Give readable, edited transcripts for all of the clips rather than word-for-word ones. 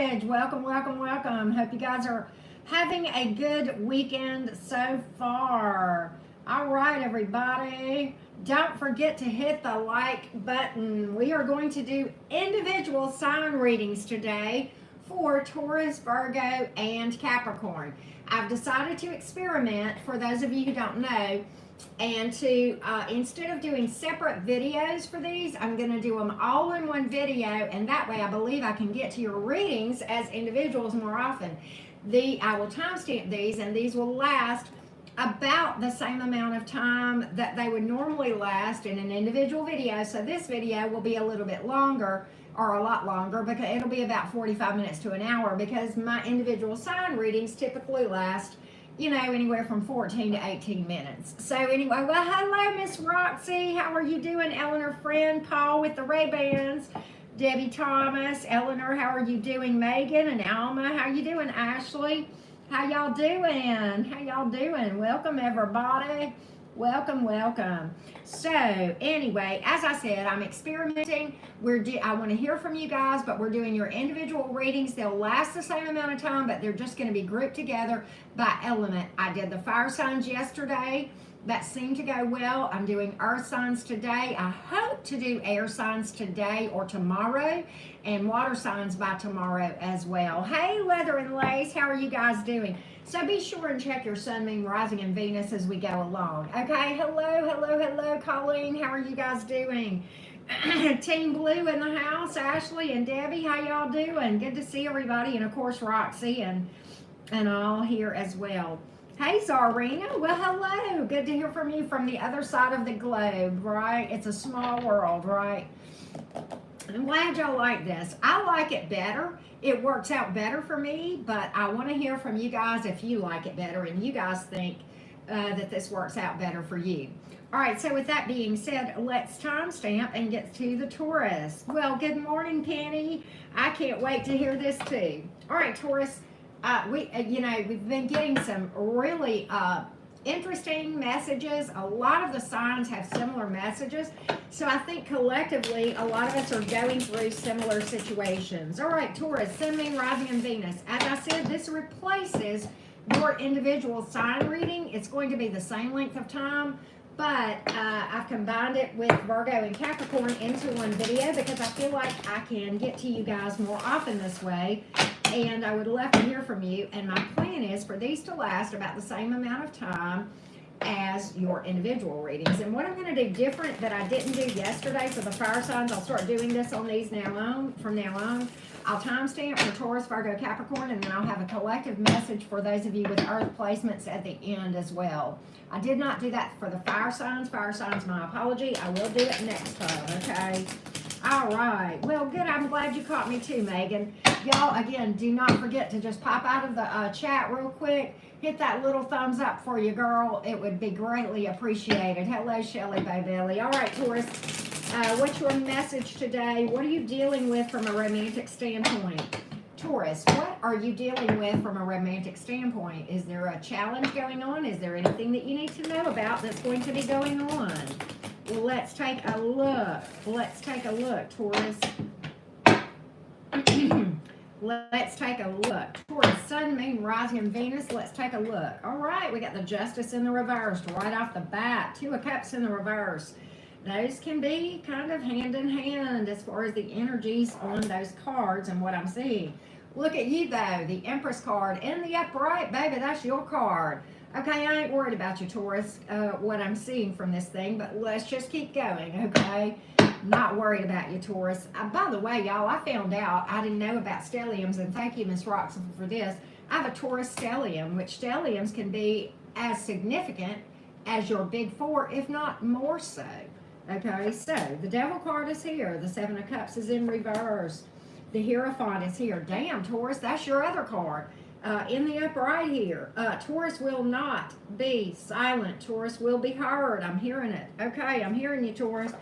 Cottage. Welcome, welcome, welcome. Hope you guys are having a good weekend so far. All right, everybody. Don't forget to hit the like button. We are going to do individual sign readings today for Taurus, Virgo, and Capricorn. I've decided to experiment, for those of you who don't know, and to instead of doing separate videos for these, I'm going to do them all in one video, and that way I believe I can get to your readings as individuals more often. I will timestamp these, and these will last about the same amount of time that they would normally last in an individual video. So this video will be a little bit longer, or a lot longer, because it'll be about 45 minutes to an hour, because my individual sign readings typically last, you know, anywhere from 14 to 18 minutes. So anyway, well, hello, Miss Roxy. How are you doing? Eleanor Friend, Paul with the Ray-Bans, Debbie Thomas, Eleanor, how are you doing? Megan and Alma, how you doing? Ashley, how y'all doing? How y'all doing? Welcome, everybody. Welcome, welcome. So anyway, as I said, I'm experimenting. I want to hear from you guys, but we're doing your individual readings. They'll last the same amount of time, but they're just going to be grouped together by element. I did the fire signs yesterday. That seemed to go well. I'm doing earth signs today. I hope to do air signs today or tomorrow, and water signs by tomorrow as well. Hey, Leather and Lace, how are you guys doing? So be sure and check your sun, moon, rising, and Venus as we go along. Okay, hello, hello, hello, Colleen. How are you guys doing? Team Blue in the house, Ashley and Debbie, how y'all doing? Good to see everybody, and of course Roxy and all here as well. Hey, Zarina. Well, hello. Good to hear from you from the other side of the globe, right? It's a small world, right? I'm glad y'all like this. I like it better. It works out better for me, but I want to hear from you guys if you like it better and you guys think that this works out better for you. All right, so with that being said, let's timestamp and get to the Taurus. Well, good morning, Penny. I can't wait to hear this too. All right, Taurus, we've been getting some really interesting messages. A lot of the signs have similar messages. So I think collectively, a lot of us are going through similar situations. All right, Taurus, Sun, Moon, Rising, and Venus. As I said, this replaces your individual sign reading. It's going to be the same length of time, but I've combined it with Virgo and Capricorn into one video because I feel like I can get to you guys more often this way, and I would love to hear from you. And my plan is for these to last about the same amount of time as your individual readings. And what I'm going to do different that I didn't do yesterday for the fire signs, I'll start doing this on these from now on. I'll timestamp for Taurus, Virgo, Capricorn, and then I'll have a collective message for those of you with earth placements at the end as well. I did not do that for the fire signs. Fire signs, my apology. I will do it next time, okay? All right. Well, good. I'm glad you caught me too, Megan. Y'all, again, do not forget to just pop out of the chat real quick. Hit that little thumbs up for you, girl. It would be greatly appreciated. Hello, Shelly Baybelly. All right, Taurus. What's your message today? What are you dealing with from a romantic standpoint? Taurus, what are you dealing with from a romantic standpoint? Is there a challenge going on? Is there anything that you need to know about that's going to be going on? Well, let's take a look. Let's take a look, Taurus. Let's take a look. Taurus, Sun, Moon, Rising, and Venus. Let's take a look. All right, we got the Justice in the reverse right off the bat. Two of Cups in the reverse. Those can be kind of hand in hand as far as the energies on those cards and what I'm seeing. Look at you, though. The Empress card in the upright, baby. That's your card. Okay, I ain't worried about you, Taurus, what I'm seeing from this thing, but let's just keep going, okay? Not worried about you, Taurus. By the way, y'all, I found out, I didn't know about stelliums, and thank you, Miss Roxanne, for this. I have a Taurus stellium, which stelliums can be as significant as your big four, if not more so. Okay, so the Devil card is here. The Seven of Cups is in reverse. The Hierophant is here. Damn, Taurus, that's your other card. In the upright here. Taurus will not be silent. Taurus will be heard. I'm hearing it. Okay, I'm hearing you, Taurus.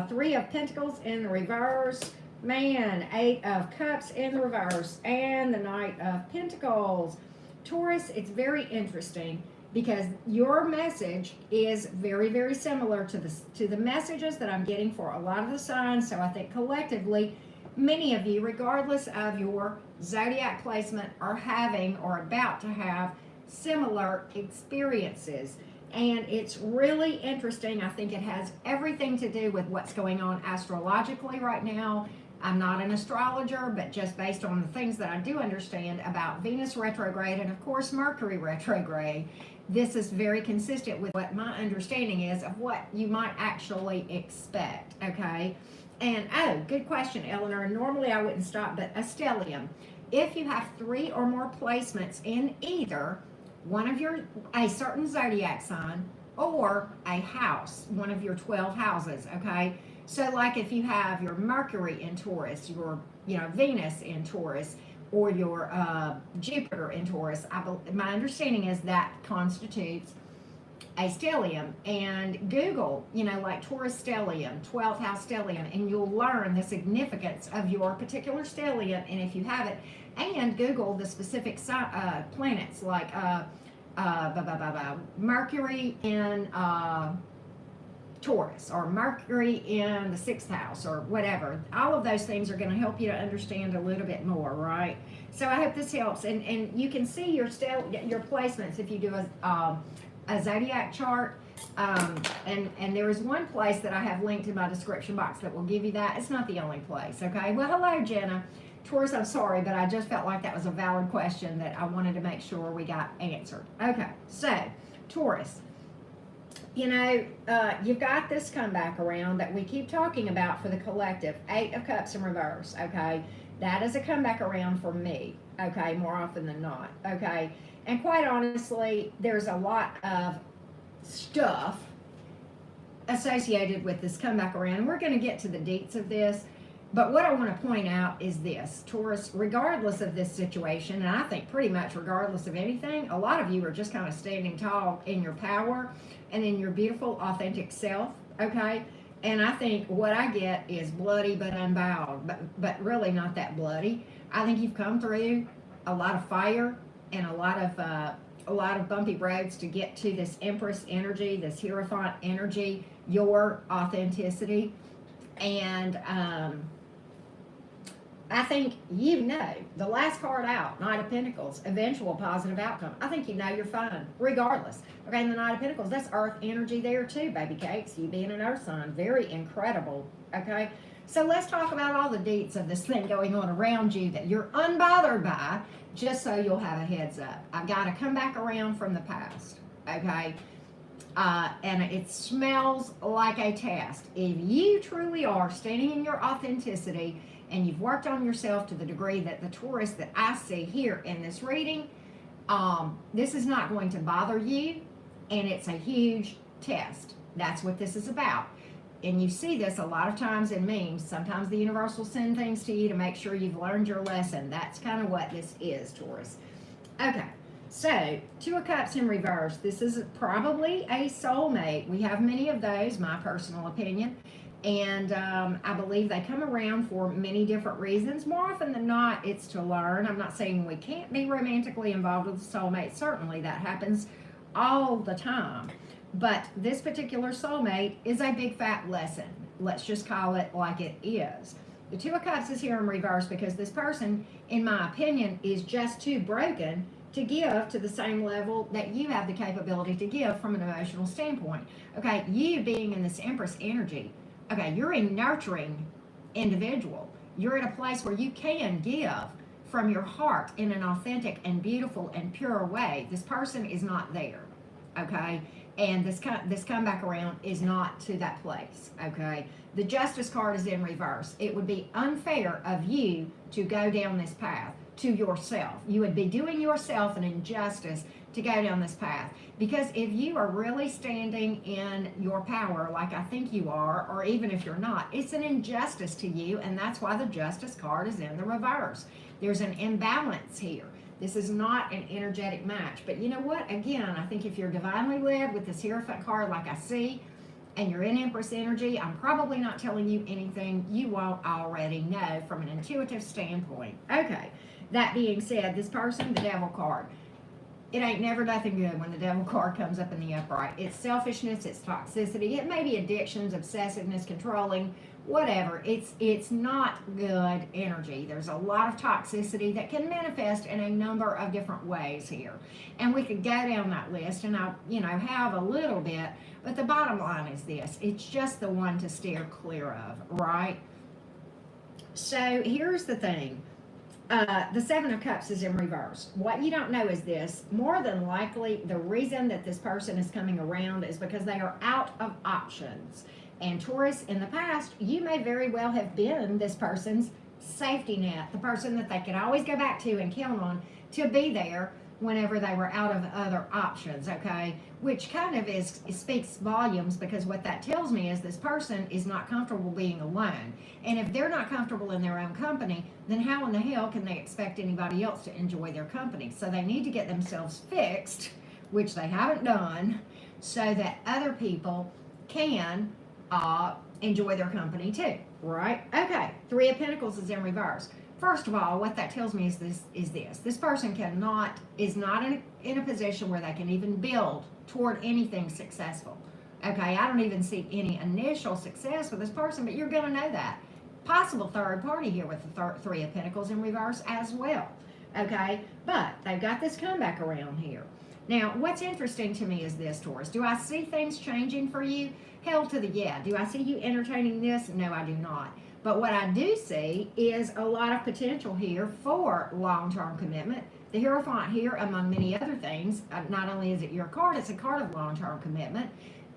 Three of Pentacles in the reverse. Man, Eight of Cups in the reverse. And the Knight of Pentacles. Taurus, it's very interesting because your message is very, very similar to the messages that I'm getting for a lot of the signs. So I think collectively many of you, regardless of your zodiac placement, are having or about to have similar experiences. And it's really interesting. I think it has everything to do with what's going on astrologically right now. I'm not an astrologer, but just based on the things that I do understand about Venus retrograde and, of course, Mercury retrograde, this is very consistent with what my understanding is of what you might actually expect, okay? And, oh, good question, Eleanor. Normally I wouldn't stop, but a stellium. If you have 3 or more placements in either one of a certain zodiac sign or a house, one of your 12 houses, okay? So like if you have your Mercury in Taurus, your Venus in Taurus, or your Jupiter in Taurus, my understanding is that constitutes a stellium. And Google, like Taurus stellium, 12th house stellium, and you'll learn the significance of your particular stellium, and if you have it, and Google the specific planets like Mercury in Taurus, or Mercury in the 6th house, or whatever. All of those things are going to help you to understand a little bit more, right? So I hope this helps, and you can see your placements if you do a zodiac chart, and there is one place that I have linked in my description box that will give you that. It's not the only place, okay? Well, hello, Jenna. Taurus, I'm sorry, but I just felt like that was a valid question that I wanted to make sure we got answered. Okay, so Taurus, you've got this comeback around that we keep talking about for the collective. 8 of Cups in reverse, okay? That is a comeback around for me, okay, more often than not, okay? And quite honestly, there's a lot of stuff associated with this comeback around. We're going to get to the deets of this, but what I want to point out is this, Taurus, regardless of this situation, and I think pretty much regardless of anything, a lot of you are just kind of standing tall in your power and in your beautiful, authentic self, okay? And I think what I get is bloody but unbowed, but really not that bloody. I think you've come through a lot of fire and a lot of bumpy roads to get to this Empress energy, this Hierophant energy, your authenticity. And I think the last card out, Knight of Pentacles, eventual positive outcome. I think you're fine, regardless. Okay, and the Knight of Pentacles, that's Earth energy there too, baby cakes. You being an Earth sign, very incredible, okay? So let's talk about all the deets of this thing going on around you that you're unbothered by, just so you'll have a heads up. I've got to come back around from the past, okay? And it smells like a test. If you truly are standing in your authenticity and you've worked on yourself to the degree that the Taurus that I see here in this reading, this is not going to bother you, and it's a huge test. That's what this is about. And you see this a lot of times in memes. Sometimes the universe will send things to you to make sure you've learned your lesson. That's kind of what this is, Taurus. Okay, so 2 of Cups in reverse. This is probably a soulmate. We have many of those, my personal opinion. And I believe they come around for many different reasons. More often than not, it's to learn. I'm not saying we can't be romantically involved with a soulmate. Certainly, that happens all the time. But this particular soulmate is a big fat lesson. Let's just call it like it is. The 2 of Cups is here in reverse because this person, in my opinion, is just too broken to give to the same level that you have the capability to give from an emotional standpoint. Okay, you being in this Empress energy, okay, you're a nurturing individual. You're at a place where you can give from your heart in an authentic and beautiful and pure way. This person is not there, okay? And this comeback around is not to that place, okay? The Justice card is in reverse. It would be unfair of you to go down this path to yourself. You would be doing yourself an injustice to go down this path. Because if you are really standing in your power, like I think you are, or even if you're not, it's an injustice to you, and that's why the Justice card is in the reverse. There's an imbalance here. This is not an energetic match. But you know what? Again, I think if you're divinely led with this Hierophant card like I see, and you're in Empress energy, I'm probably not telling you anything you won't already know from an intuitive standpoint. Okay, that being said, this person, the Devil card. it ain't never nothing good when the devil card comes up in the upright. It's selfishness, it's toxicity, it may be addictions, obsessiveness, controlling, whatever. It's not good energy. There's a lot of toxicity that can manifest in a number of different ways here. And we could go down that list and I, have a little bit, but the bottom line is this. It's just the one to steer clear of, right? So here's the thing. The Seven of Cups is in reverse. What you don't know is this. More than likely, the reason that this person is coming around is because they are out of options. And Taurus, in the past, you may very well have been this person's safety net, the person that they could always go back to and count on to be there whenever they were out of other options, okay? Which kind of speaks volumes, because what that tells me is this person is not comfortable being alone. And if they're not comfortable in their own company, then how in the hell can they expect anybody else to enjoy their company? So they need to get themselves fixed, which they haven't done, so that other people can enjoy their company too, right? Okay, Three of Pentacles is in reverse. First of all, what that tells me is this. This person is not in a position where they can even build toward anything successful. Okay, I don't even see any initial success with this person, but you're going to know that. Possible third party here with the Three of Pentacles in reverse as well. Okay, but they've got this comeback around here. Now, what's interesting to me is this, Taurus. Do I see things changing for you? Hell to the yeah. Do I see you entertaining this? No, I do not. But what I do see is a lot of potential here for long-term commitment. The Hierophant here, among many other things, not only is it your card, it's a card of long-term commitment.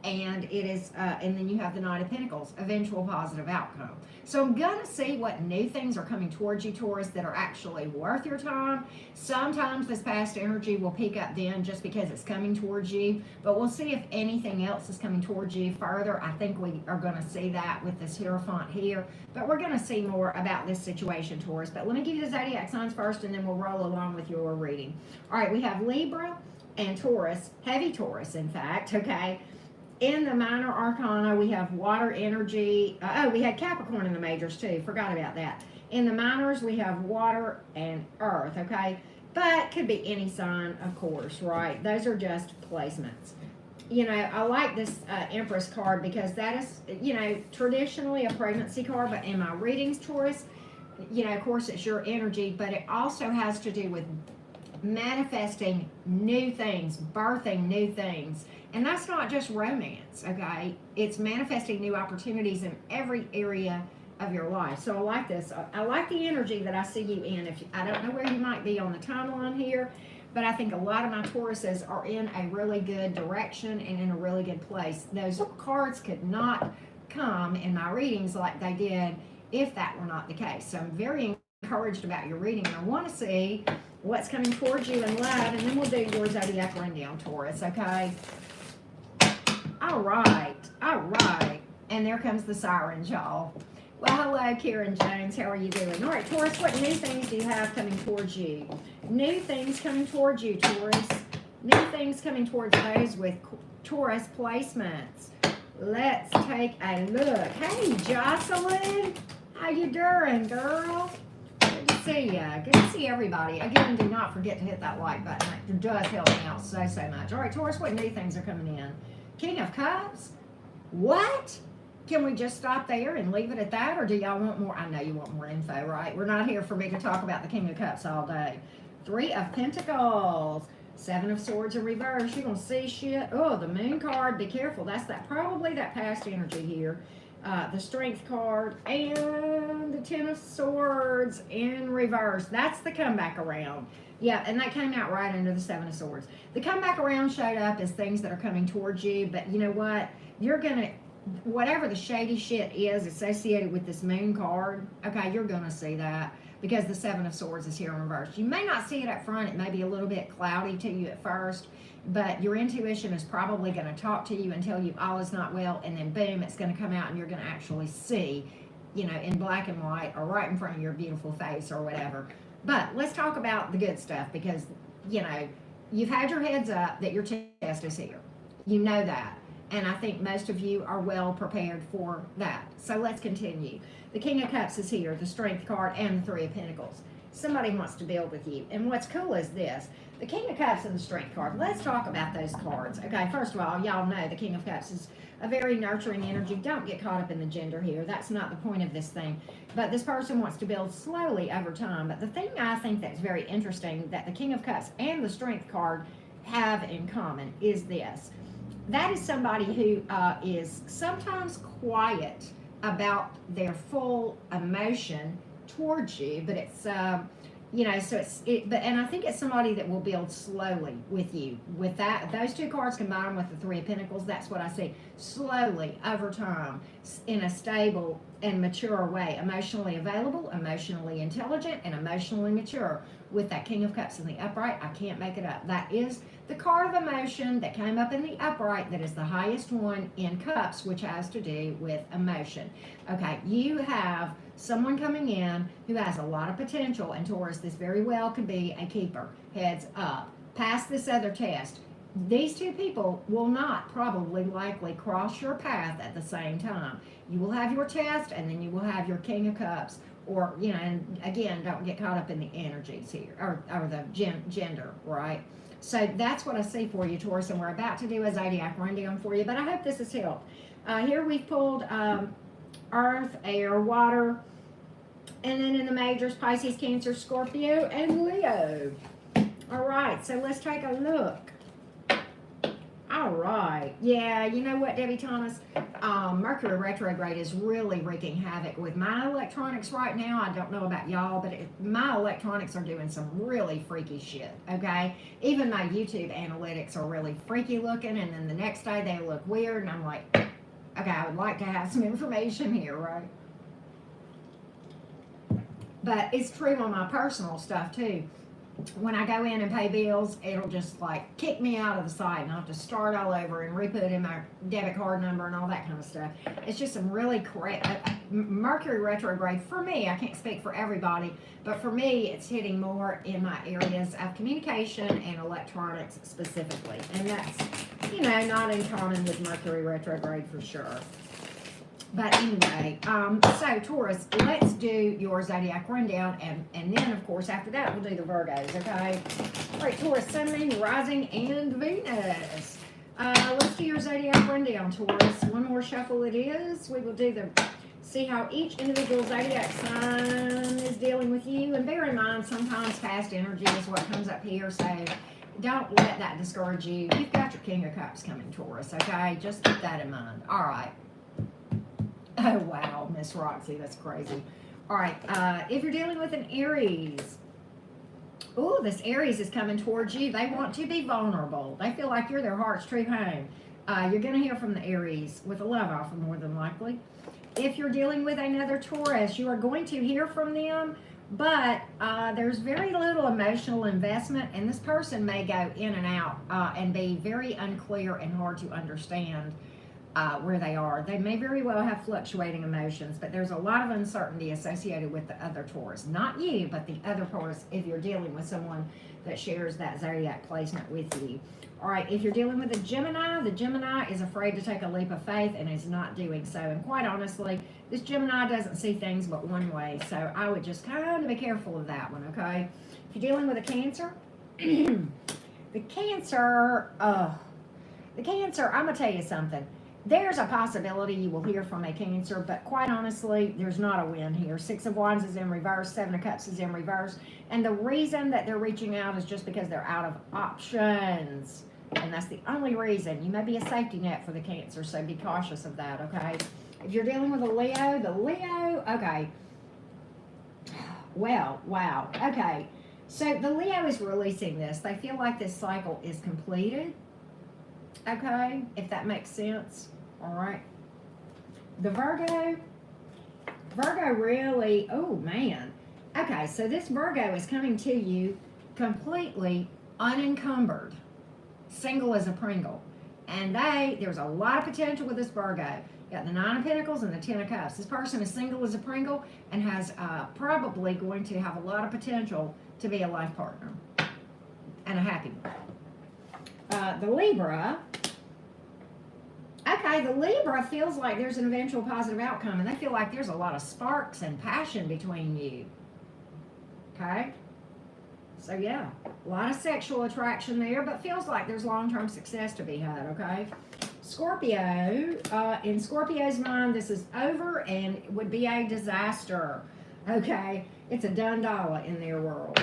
And it is, and then you have the Knight of Pentacles, eventual positive outcome. So I'm going to see what new things are coming towards you, Taurus, that are actually worth your time. Sometimes this past energy will peak up then just because it's coming towards you, but we'll see if anything else is coming towards you further. I think we are going to see that with this Hierophant here, but we're going to see more about this situation, Taurus. But let me give you the zodiac signs first, and then we'll roll along with your reading. All right, we have Libra and Taurus, heavy Taurus, in fact, okay? In the minor arcana, we have water energy. We had Capricorn in the majors too. Forgot about that. In the minors, we have water and earth, okay? But could be any sign, of course, right? Those are just placements. I like this Empress card because that is, traditionally a pregnancy card, but in my readings, Taurus, of course, it's your energy, but it also has to do with manifesting new things, birthing new things. And that's not just romance, okay? It's manifesting new opportunities in every area of your life. So I like this. I like the energy that I see you in. I don't know where you might be on the timeline here, but I think a lot of my Tauruses are in a really good direction and in a really good place. Those cards could not come in my readings like they did if that were not the case. So I'm very encouraged about your reading, and I want to see what's coming towards you in love, and then we'll do your zodiac rundown, Taurus, okay? All right. And there comes the sirens, y'all. Well, hello, Karen Jones. How are you doing? All right, Taurus, what new things do you have coming towards you? New things coming towards you, Taurus. New things coming towards those with Taurus placements. Let's take a look. Hey, Jocelyn. How you doing, girl? Good to see ya. Good to see everybody. Again, do not forget to hit that like button. It does help me out so much. All right, Taurus, what new things are coming in? King of Cups? What? Can we just stop there and leave it at that, or do y'all want more? I know you want more info, right? We're not here for me to talk about the King of Cups all day. Three of Pentacles. Seven of Swords in reverse. You're going to see shit. Oh, the Moon card. Be careful. That's probably that past energy here. The Strength card and the Ten of Swords in reverse. That's the comeback around. Yeah, and that came out right under the Seven of Swords. The comeback around showed up as things that are coming towards you, but you know what? You're going to, whatever the shady shit is associated with this Moon card, okay, you're going to see that because the Seven of Swords is here in reverse. You may not see it up front. It may be a little bit cloudy to you at first, but your intuition is probably going to talk to you and tell you all is not well, and then boom, it's going to come out and you're going to actually see, in black and white or right in front of your beautiful face or whatever. But let's talk about the good stuff because, you've had your heads up that your test is here. You know that. And I think most of you are well prepared for that. So let's continue. The King of Cups is here, the Strength card, and the Three of Pentacles. somebody wants to build with you. And what's cool is this. The King of Cups and the Strength card. Let's talk about those cards. Okay, first of all, y'all know the King of Cups is a very nurturing energy. Don't get caught up in the gender here. That's not the point of this thing. But this person wants to build slowly over time. But the thing I think that's very interesting that the King of Cups and the Strength card have in common is this. That is somebody who is sometimes quiet about their full emotion towards you, but it's you know, so and I think it's somebody that will build slowly with you. With that, those two cards combined with the Three of Pentacles, that's what I see. Slowly, over time, in a stable and mature way. Emotionally available, emotionally intelligent, and emotionally mature. With that King of Cups in the upright, I can't make it up. That is the card of emotion that came up in the upright that is the highest one in cups, which has to do with emotion. Okay, you have someone coming in who has a lot of potential, and Taurus, this very well could be a keeper. Heads up. Pass this other test. These two people will not probably likely cross your path at the same time. You will have your test, and then you will have your King of Cups. Or, you know, and again, don't get caught up in the energies here, or the gender, right? So that's what I see for you, Taurus, and we're about to do a zodiac rundown for you, but I hope this has helped. Here we've pulled Earth, Air, Water, and then in the majors, Pisces, Cancer, Scorpio, and Leo. All right, so let's take a look. All right. Yeah, you know what, Debbie Thomas? Mercury retrograde is really wreaking havoc with my electronics right now. I don't know about y'all, but my electronics are doing some really freaky shit, okay? Even my YouTube analytics are really freaky looking, and then the next day they look weird, and I'm like, okay, I would like to have some information here, right? But it's true on my personal stuff, too. When I go in and pay bills, it'll just like kick me out of the site, and I'll have to start all over and re-put in my debit card number and all that kind of stuff. It's just some really correct Mercury retrograde for me. I can't speak for everybody, but for me, it's hitting more in my areas of communication and electronics specifically, and that's, you know, not in common with Mercury retrograde for sure. But anyway, so Taurus, let's do your zodiac rundown, and then, of course, after that, we'll do the Virgos, okay? All right, Taurus, Sun, Moon, Rising, and Venus. Let's do your zodiac rundown, Taurus. One more shuffle it is. We will see how each individual zodiac sign is dealing with you. And bear in mind, sometimes past energy is what comes up here, so don't let that discourage you. You've got your King of Cups coming, Taurus, okay? Just keep that in mind. All right. Oh, wow, Miss Roxy, that's crazy. All right, if you're dealing with an Aries, oh, this Aries is coming towards you. They want to be vulnerable. They feel like you're their heart's true home. You're going to hear from the Aries with a love offer, more than likely. If you're dealing with another Taurus, you are going to hear from them, but there's very little emotional investment, and this person may go in and out and be very unclear and hard to understand where they are. They may very well have fluctuating emotions, but there's a lot of uncertainty associated with the other Taurus. Not you, but the other Taurus, if you're dealing with someone that shares that zodiac placement with you. All right, if you're dealing with a Gemini, the Gemini is afraid to take a leap of faith and is not doing so. And quite honestly, this Gemini doesn't see things but one way, so I would just kind of be careful of that one, okay? If you're dealing with a Cancer, the Cancer, I'm going to tell you something. There's a possibility you will hear from a Cancer, but quite honestly, there's not a win here. Six of Wands is in reverse, Seven of Cups is in reverse, and the reason that they're reaching out is just because they're out of options, and that's the only reason. You may be a safety net for the Cancer, so be cautious of that, okay? If you're dealing with a Leo, okay. Well, wow, okay. So the Leo is releasing this. They feel like this cycle is completed. Okay, if that makes sense. All right. The Virgo really, oh man. Okay, so this Virgo is coming to you completely unencumbered, single as a Pringle. And there's a lot of potential with this Virgo. You got the Nine of Pentacles and the Ten of Cups. This person is single as a Pringle and has probably going to have a lot of potential to be a life partner and a happy one. The Libra, okay, the Libra feels like there's an eventual positive outcome, and they feel like there's a lot of sparks and passion between you. okay? So yeah, a lot of sexual attraction there, but feels like there's long-term success to be had, okay? Scorpio, in Scorpio's mind, this is over and would be a disaster, okay? It's a done dollar in their world.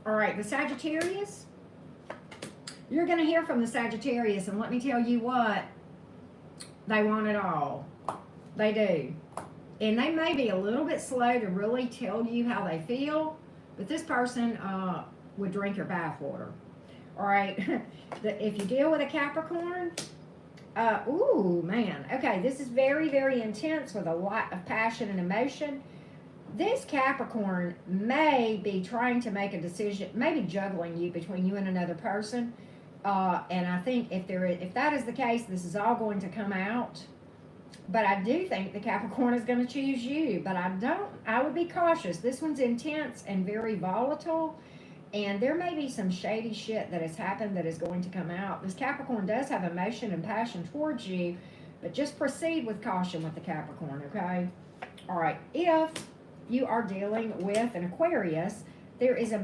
All right, the Sagittarius, you're going to hear from the Sagittarius, and let me tell you what, they want it all. They do. And they may be a little bit slow to really tell you how they feel, but this person would drink your bathwater. All right, if you deal with a Capricorn, ooh, man. Okay, this is very, very intense with a lot of passion and emotion. This Capricorn may be trying to make a decision, maybe juggling you between you and another person. And I think if that is the case, this is all going to come out. But I do think the Capricorn is going to choose you. But I would be cautious. This one's intense and very volatile. And there may be some shady shit that has happened that is going to come out. This Capricorn does have emotion and passion towards you. But just proceed with caution with the Capricorn, okay? All right. If you are dealing with an Aquarius, there is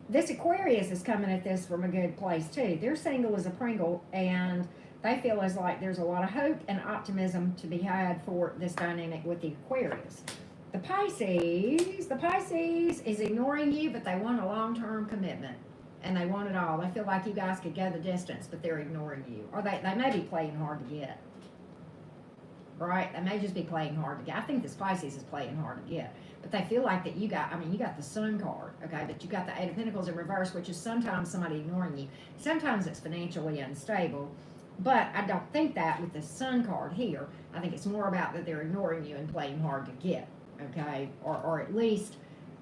this Aquarius is coming at this from a good place too. They're single as a Pringle, and they feel as like there's a lot of hope and optimism to be had for this dynamic with the Aquarius. The Pisces is ignoring you, but they want a long-term commitment, and they want it all. They feel like you guys could go the distance, but they're ignoring you, or they may be playing hard to get. Right? They may just be playing hard to get. I think this Pisces is playing hard to get. But they feel like that you got the Sun card, okay? But you got the Eight of Pentacles in reverse, which is sometimes somebody ignoring you. Sometimes it's financially unstable. But I don't think that with the Sun card here. I think it's more about that they're ignoring you and playing hard to get, okay? Or at least,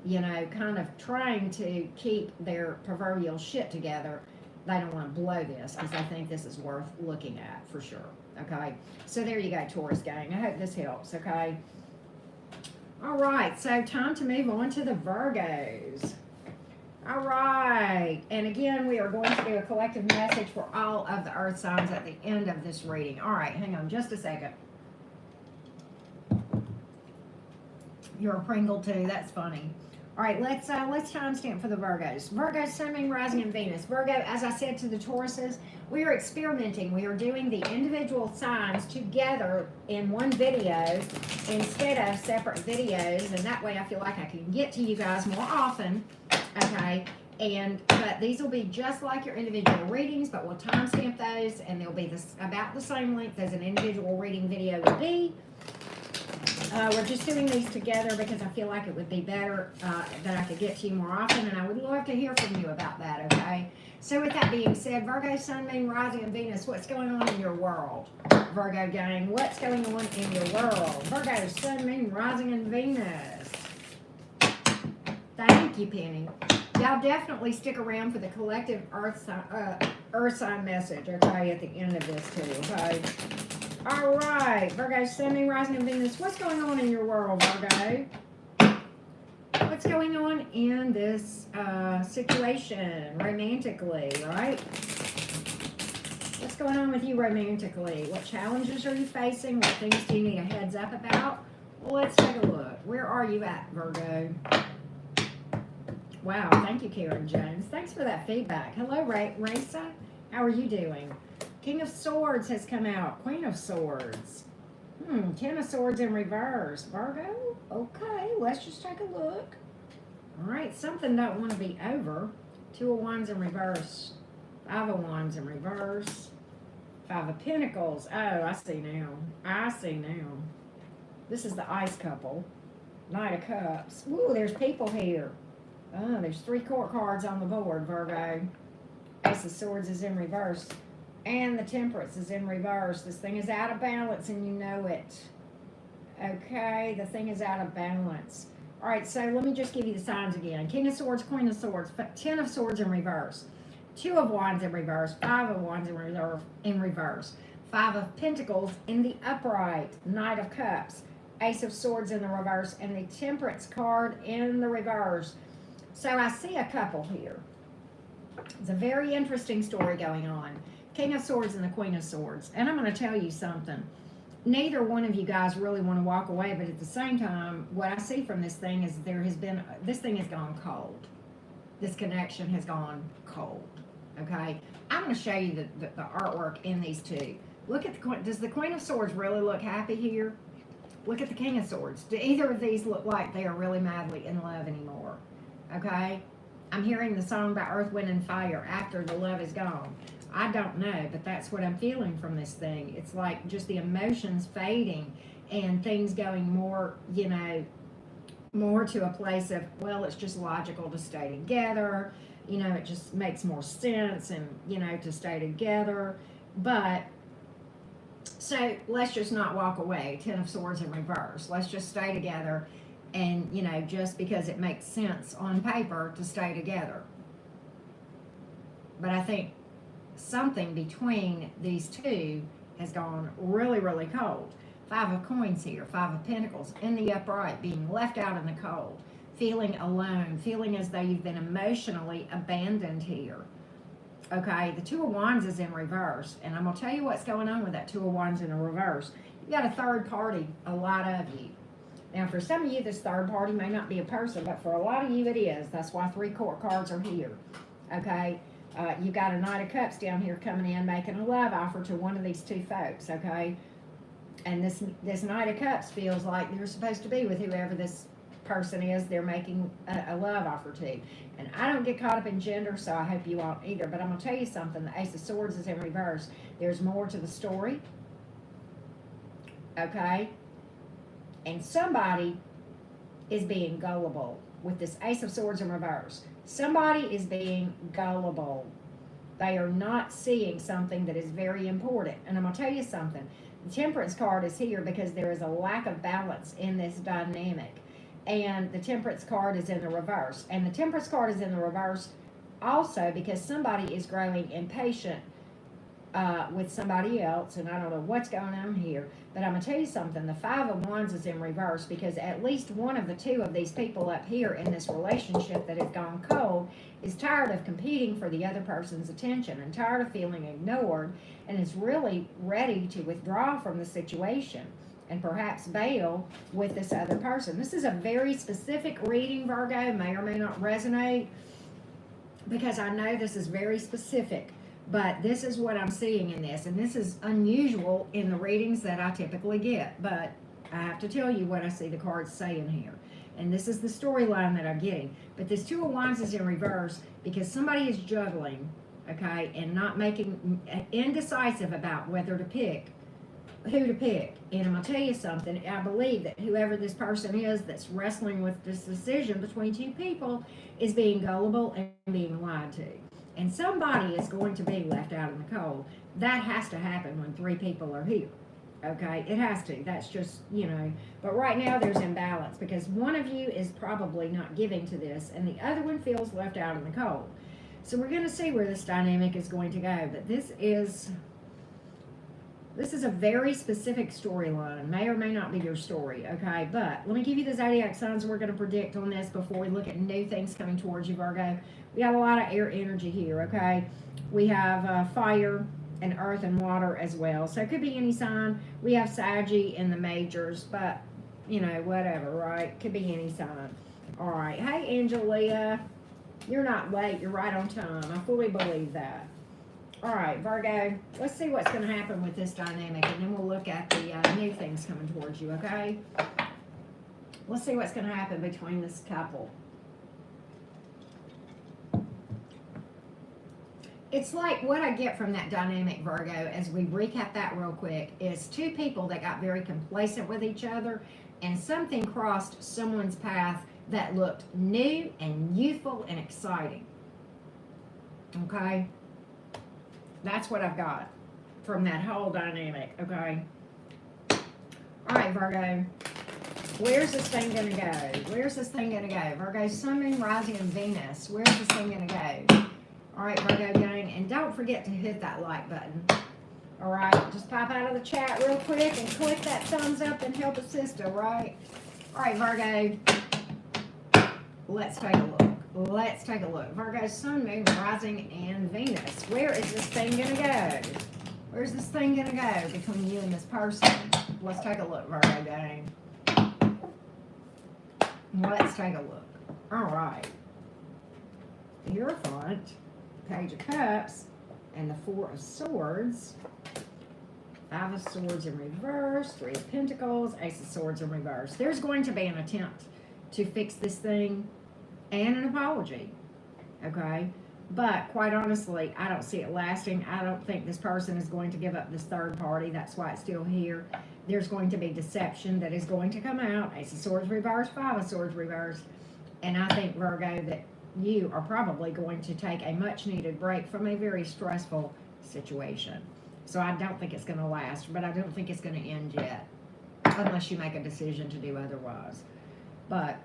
kind of trying to keep their proverbial shit together. They don't want to blow this because they think this is worth looking at for sure. Okay, so there you go, Taurus gang. I hope this helps, okay? All right, so time to move on to the Virgos. All right, and again, we are going to do a collective message for all of the earth signs at the end of this reading. All right, hang on just a second. You're a Pringle too, that's funny. All right, let's timestamp for the Virgos. Virgos, Sun, Moon, Rising, and Venus. Virgo, as I said to the Tauruses, we are experimenting. We are doing the individual signs together in one video instead of separate videos, and that way I feel like I can get to you guys more often, okay? But these will be just like your individual readings, but we'll timestamp those, and they'll be about the same length as an individual reading video would be. We're just doing these together because I feel like it would be better that I could get to you more often, and I would love to hear from you about that, okay? So with that being said, Virgo, Sun, Moon, Rising, and Venus, what's going on in your world? Virgo gang, what's going on in your world? Virgo, Sun, Moon, Rising, and Venus. Thank you, Penny. Y'all definitely stick around for the collective earth sign message, okay, at the end of this too, okay? All right, Virgo, Sun, Moon, Rising, and Venus. What's going on in your world, Virgo? What's going on in this situation romantically, right? What's going on with you romantically? What challenges are you facing? What things do you need a heads up about? Well, let's take a look. Where are you at, Virgo? Wow, thank you, Karen Jones. Thanks for that feedback. Hello, Raisa. How are you doing? King of Swords has come out. Queen of Swords. Ten of Swords in reverse. Virgo? Okay, let's just take a look. All right, something don't want to be over. Two of Wands in reverse. Five of Wands in reverse. Five of Pentacles. Oh, I see now. I see now. This is the ice couple. Knight of Cups. Ooh, there's people here. Oh, there's 3 court cards on the board, Virgo. Ace of Swords is in reverse. And the Temperance is in reverse. This thing is out of balance and you know it. Okay, the thing is out of balance. All right, so let me just give you the signs again. King of Swords, Queen of Swords, 10 of Swords in reverse. 2 of Wands in reverse. 5 of Wands in reverse. 5 of Pentacles in the upright. Knight of Cups. Ace of Swords in the reverse. And the Temperance card in the reverse. So I see a couple here. It's a very interesting story going on. King of Swords and the Queen of Swords. And I'm going to tell you something. neither one of you guys really want to walk away, but at the same time, what I see from this thing is this thing has gone cold. This connection has gone cold, okay? I'm going to show you the artwork in these two. Look at does the Queen of Swords really look happy here? Look at the King of Swords. Do either of these look like they are really madly in love anymore? Okay? I'm hearing the song by Earth, Wind, and Fire, After the Love Is Gone. I don't know, but that's what I'm feeling from this thing. It's like just the emotions fading and things going more, you know, more to a place of, well, it's just logical to stay together. You know, it just makes more sense and, you know, to stay together. But, so let's just not walk away. Ten of Swords in reverse. Let's just stay together. And, you know, just because it makes sense on paper to stay together. But I think something between these two has gone really, really cold. Five of Coins here, Five of Pentacles in the upright, being left out in the cold, feeling alone, feeling as though you've been emotionally abandoned here. Okay, the Two of Wands is in reverse, and I'm going to tell you what's going on with that Two of Wands in a reverse. You got a third party, a lot of you. Now, for some of you, this third party may not be a person, but for a lot of you, it is. That's why 3 court cards are here. Okay, you got a Knight of Cups down here coming in, making a love offer to one of these two folks. Okay, and this Knight of Cups feels like you're supposed to be with whoever this person is they're making a love offer to. And I don't get caught up in gender, so I hope you won't either. But I'm going to tell you something. The Ace of Swords is in reverse. There's more to the story. Okay? And somebody is being gullible with this Ace of Swords in reverse. Somebody is being gullible. They are not seeing something that is very important. And I'm going to tell you something. The Temperance card is here because there is a lack of balance in this dynamic. And the Temperance card is in the reverse. And the Temperance card is in the reverse also because somebody is growing impatient with somebody else. And I don't know what's going on here. But I'm going to tell you something. The Five of Wands is in reverse because at least one of the two of these people up here in this relationship that has gone cold is tired of competing for the other person's attention and tired of feeling ignored and is really ready to withdraw from the situation and perhaps bail with this other person. This is a very specific reading, Virgo. May or may not resonate because I know this is very specific. But this is what I'm seeing in this. And this is unusual in the readings that I typically get. But I have to tell you what I see the cards saying here. And this is the storyline that I'm getting. But this Two of Wands is in reverse because somebody is juggling, okay, and not making, indecisive about whether to pick, who to pick. And I'm going to tell you something. I believe that whoever this person is that's wrestling with this decision between two people is being gullible and being lied to. And somebody is going to be left out in the cold. That has to happen when 3 people are here. Okay? It has to. That's just, you know. But right now there's imbalance because one of you is probably not giving to this and the other one feels left out in the cold. So we're going to see where this dynamic is going to go. But this is a very specific storyline. May or may not be your story, okay? But let me give you the zodiac signs we're going to predict on this before we look at new things coming towards you, Virgo. We have a lot of air energy here, okay? We have fire and earth and water as well. So it could be any sign. We have Saggy in the majors, but, you know, whatever, right? Could be any sign. All right. Hey, Angelia. You're not late. You're right on time. I fully believe that. All right, Virgo, let's see what's going to happen with this dynamic, and then we'll look at the new things coming towards you, okay? Let's see what's going to happen between this couple. It's like what I get from that dynamic, Virgo, as we recap that real quick, is 2 people that got very complacent with each other, and something crossed someone's path that looked new and youthful and exciting, okay? That's what I've got from that whole dynamic, okay? All right, Virgo. Where's this thing going to go? Where's this thing going to go? Virgo, Sun, Moon, Rising, and Venus. Where's this thing going to go? All right, Virgo gang. And don't forget to hit that like button. All right? Just pop out of the chat real quick and click that thumbs up and help a sister, right? All right, Virgo. Let's take a look. Let's take a look. Virgo, Sun, Moon, Rising, and Venus. Where is this thing going to go? Where's this thing going to go between you and this person? Let's take a look, Virgo gang. Let's take a look. All right. The Hierophant, Page of Cups, and the Four of Swords. Five of Swords in reverse, Three of Pentacles, Ace of Swords in reverse. There's going to be an attempt to fix this thing and an apology, okay? But quite honestly, I don't see it lasting. I don't think this person is going to give up this third party. That's why it's still here. There's going to be deception that is going to come out. Ace of Swords reverse, Five of Swords reverse. And I think, Virgo, that you are probably going to take a much needed break from a very stressful situation. So I don't think it's going to last, but I don't think it's going to end yet, unless you make a decision to do otherwise. But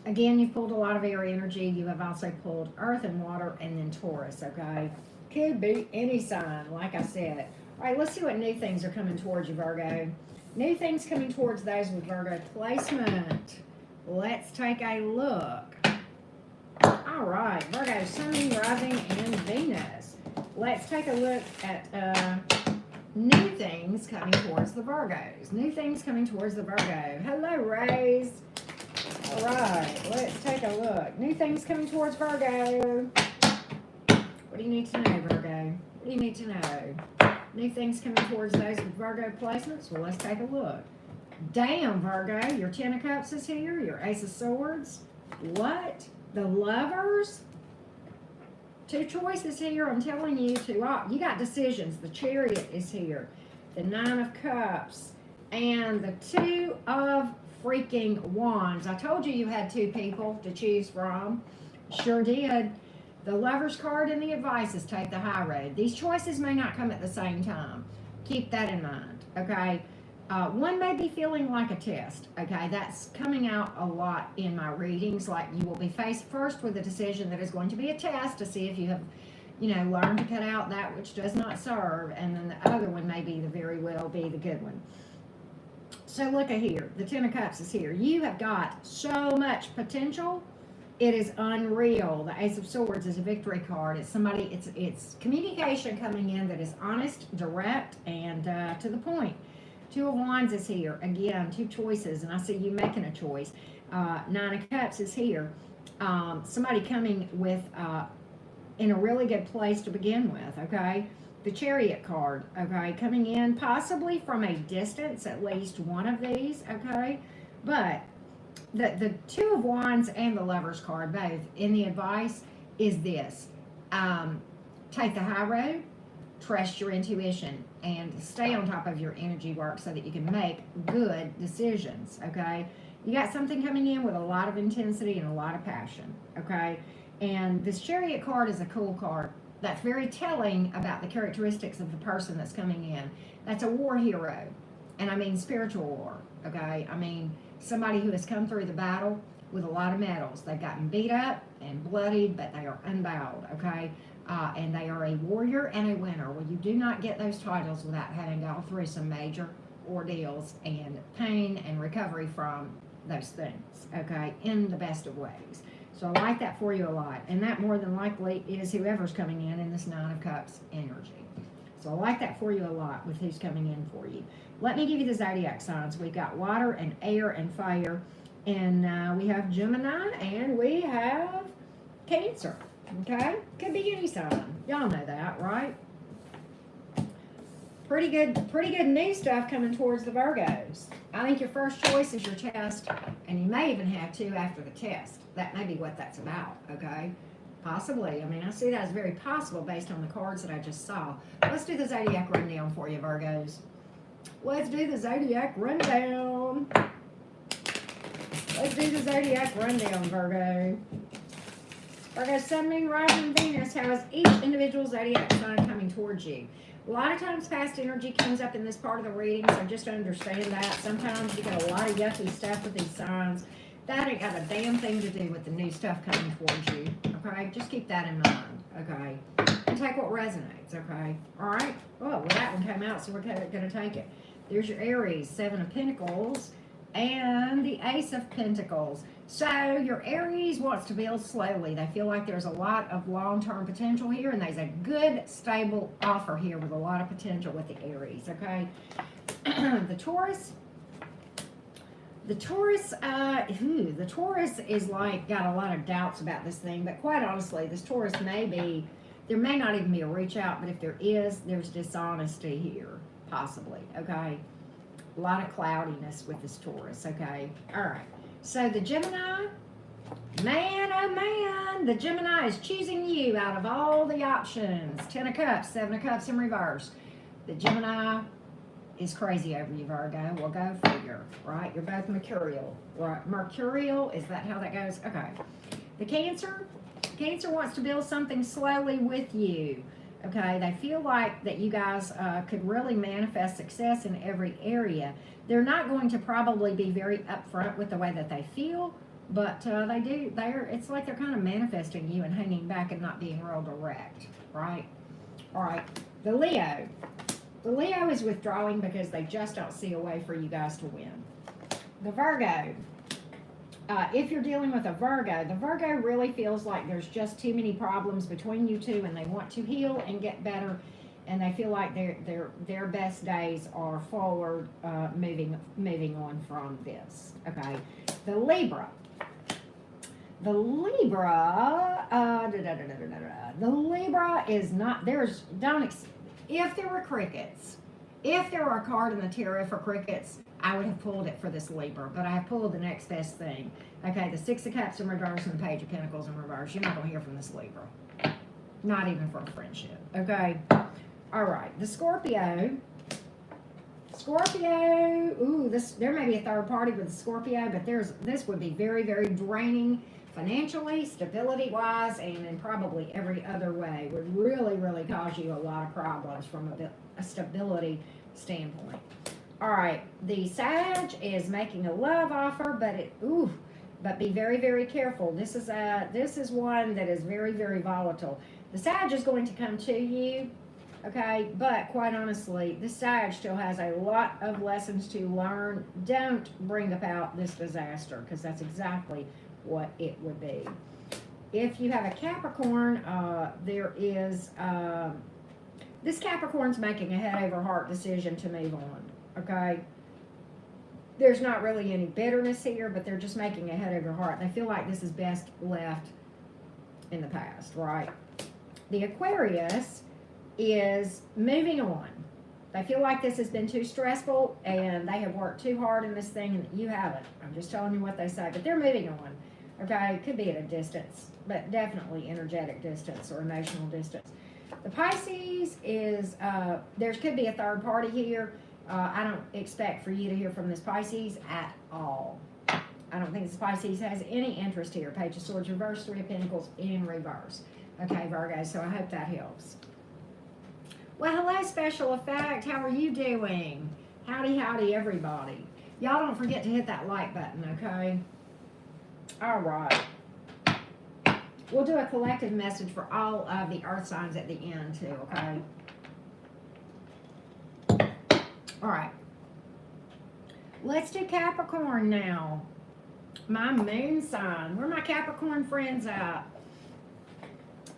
again, you've pulled a lot of air energy. You have also pulled earth and water and then Taurus, okay? Could be any sign, like I said. All right, let's see what new things are coming towards you, Virgo. New things coming towards those with Virgo placement. Let's take a look. All right, Virgo, Sun, Moon, Rising, and Venus. Let's take a look at new things coming towards the Virgos. New things coming towards the Virgo. Hello, Rays. All right, let's take a look. New things coming towards Virgo. What do you need to know, Virgo? What do you need to know? New things coming towards those with Virgo placements. Well, let's take a look. Damn, Virgo, your Ten of Cups is here. Your Ace of Swords. What? The Lovers? Two choices here. I'm telling you to you got decisions. The Chariot is here. The Nine of Cups. And the Two of freaking Wands. I told you you had two people to choose from. Sure did. The Lover's card and the advice is take the high road. These choices may not come at the same time. Keep that in mind, okay? One may be feeling like a test, okay? That's coming out a lot in my readings. Like you will be faced first with a decision that is going to be a test to see if you have, learned to cut out that which does not serve. And then the other one may be very well be the good one. So look at here. The Ten of Cups is here. You have got so much potential. It is unreal. The Ace of Swords is a victory card. It's somebody, it's communication coming in that is honest, direct, and to the point. Two of Wands is here. Again, two choices, and I see you making a choice. Nine of Cups is here. Somebody coming with, in a really good place to begin with, okay? The Chariot card, okay? Coming in possibly from a distance, at least one of these, okay? But the Two of Wands and the Lover's card, both, in the advice is this. Take the high road, trust your intuition, and stay on top of your energy work so that you can make good decisions, okay? You got something coming in with a lot of intensity and a lot of passion, okay? And this Chariot card is a cool card. That's very telling about the characteristics of the person that's coming in. That's a war hero, and I mean spiritual war, okay? I mean somebody who has come through the battle with a lot of medals. They've gotten beat up and bloodied, but they are unbowed, okay? And they are a warrior and a winner. Well, you do not get those titles without having gone through some major ordeals and pain and recovery from those things, okay, in the best of ways. So I like that for you a lot. And that more than likely is whoever's coming in this Nine of Cups energy. So I like that for you a lot with who's coming in for you. Let me give you the zodiac signs. We've got water and air and fire. And we have Gemini and we have Cancer. Okay? Could be any sign. Y'all know that, right? Pretty good new stuff coming towards the Virgos. I think your first choice is your test, and you may even have two after the test. That may be what that's about, okay? Possibly. I mean, I see that as very possible based on the cards that I just saw. Let's do the zodiac rundown for you, Virgos. Let's do the zodiac rundown. Let's do the zodiac rundown, Virgo. Virgo, Sun, Moon, Rising, Venus. How is each individual zodiac sign coming towards you? A lot of times past energy comes up in this part of the reading, so just understand that. Sometimes you get a lot of yucky stuff with these signs. That ain't got a damn thing to do with the new stuff coming towards you, okay? Just keep that in mind, okay? And take what resonates, okay? All right? Oh, well, that one came out, so we're going to take it. There's your Aries, Seven of Pentacles, and the Ace of Pentacles. So your Aries wants to build slowly. They feel like there's a lot of long-term potential here, and there's a good, stable offer here with a lot of potential with the Aries, okay? The Taurus. The Taurus is like got a lot of doubts about this thing, but quite honestly, this Taurus there may not even be a reach out, but if there is, there's dishonesty here, possibly, okay? A lot of cloudiness with this Taurus, okay? All right, so the Gemini, man, oh man, the Gemini is choosing you out of all the options. 10 of Cups, 7 of Cups in reverse. The Gemini is crazy over you, Virgo. Well, go figure, right? You're both mercurial, right? Mercurial, is that how that goes? Okay. The Cancer wants to build something slowly with you, okay? They feel like that you guys could really manifest success in every area. They're not going to probably be very upfront with the way that they feel, but it's like they're kind of manifesting you and hanging back and not being real direct, right? All right. The Leo. The Leo is withdrawing because they just don't see a way for you guys to win. The Virgo. If you're dealing with a Virgo, the Virgo really feels like there's just too many problems between you two, and they want to heal and get better, and they feel like their best days are forward, moving on from this. Okay. The Libra. The Libra. The Libra is not. If there were crickets, if there were a card in the tarot for crickets, I would have pulled it for this Libra, but I have pulled the next best thing. Okay, the 6 of Cups in reverse and the Page of Pentacles in reverse. You're not going to hear from this Libra. Not even for a friendship. Okay? All right. The Scorpio. Ooh, there may be a third party with the Scorpio, but this would be very, very draining financially, stability-wise, and in probably every other way. Would really, really cause you a lot of problems from a stability standpoint. All right, the Sag is making a love offer, but be very, very careful. This is one that is very, very volatile. The Sag is going to come to you, okay, but quite honestly, the Sag still has a lot of lessons to learn. Don't bring about this disaster, because that's exactly what it would be. If you have a Capricorn, this Capricorn's making a head over heart decision to move on, okay? There's not really any bitterness here, but they're just making a head over heart. They feel like this is best left in the past, right? The Aquarius is moving on. They feel like this has been too stressful, and they have worked too hard in this thing, and you haven't. I'm just telling you what they say, but they're moving on. Okay, it could be at a distance, but definitely energetic distance or emotional distance. The Pisces is, there could be a third party here. I don't expect for you to hear from this Pisces at all. I don't think this Pisces has any interest here. Page of Swords reverse, 3 of Pentacles in reverse. Okay, Virgo, so I hope that helps. Well, hello, special effect. How are you doing? Howdy, howdy, everybody. Y'all don't forget to hit that like button, okay? All right. We'll do a collective message for all of the earth signs at the end, too, okay? All right. Let's do Capricorn now. My moon sign. Where are my Capricorn friends at?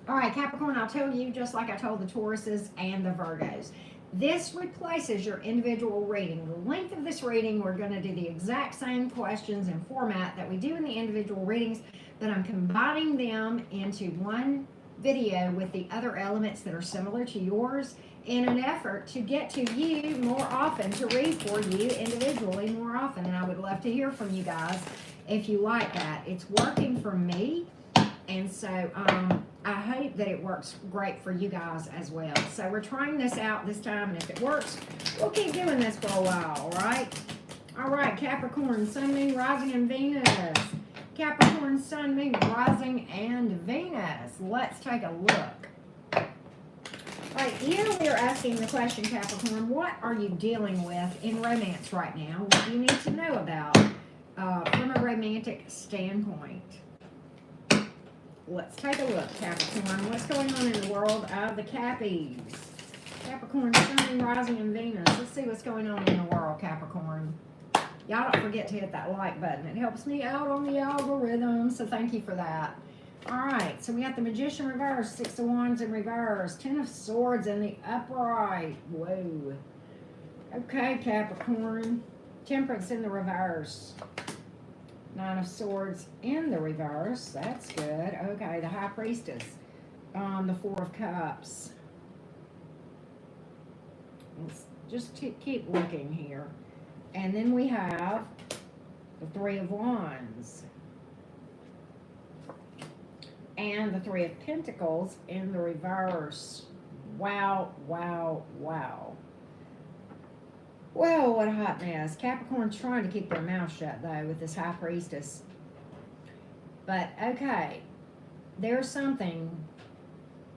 All right, Capricorn, I'll tell you just like I told the Tauruses and the Virgos. This replaces your individual reading. The length of this reading, we're going to do the exact same questions and format that we do in the individual readings, but I'm combining them into one video with the other elements that are similar to yours in an effort to get to you more often, to read for you individually more often. And I would love to hear from you guys if you like that. It's working for me, and so I hope that it works great for you guys as well. So we're trying this out this time, and if it works, we'll keep doing this for a while, all right? All right, Capricorn, Sun, Moon, Rising, and Venus. Capricorn, Sun, Moon, Rising, and Venus. Let's take a look. All right, here we are asking the question, Capricorn, what are you dealing with in romance right now? What do you need to know about from a romantic standpoint? Let's take a look, Capricorn. What's going on in the world of the Cappies? Capricorn, Sun, Rising, and Venus. Let's see what's going on in the world, Capricorn. Y'all don't forget to hit that like button. It helps me out on the algorithm, so thank you for that. All right, so we got the Magician reverse, 6 of Wands in reverse, 10 of Swords in the upright. Whoa. Okay, Capricorn. Temperance in the reverse. Nine of Swords in the reverse. That's good. Okay, the High Priestess on the Four of Cups. Let's just keep looking here. And then we have the Three of Wands. And the Three of Pentacles in the reverse. Wow, wow, wow. Well, what a hot mess. Capricorn's trying to keep their mouth shut, though, with this High Priestess. But, okay, there's something.